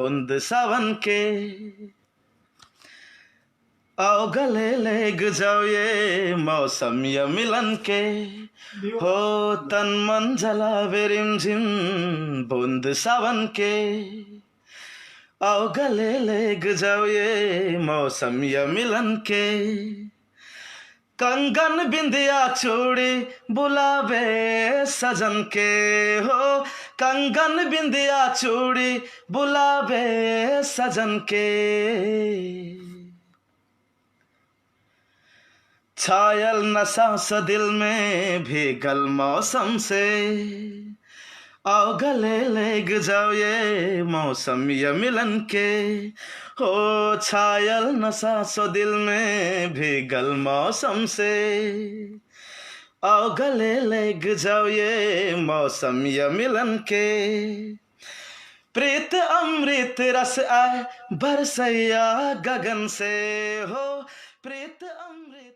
बूंद सावन के आओ गले लेग जाओ ये मौसम या मिलन के हो तन मन जलावे रिमझिम बूंद सावन के आओ गले लेग जाओ ये मौसम या मिलन के कंगन बिंदिया चूड़ी बुलावे सजन के हो कंगन बिंदिया चूड़ी बुलावे सजन के छायल नशा सा दिल में भीगल मौसम से आओ गले लेग जाओ ये मौसम या मिलन के हो छायल नशा सा दिल में भीगल मौसम से आओ गले लेग जाओ ये मौसम या मिलन के प्रीत अमृत रस आए बरसैया गगन से हो प्रीत अमृत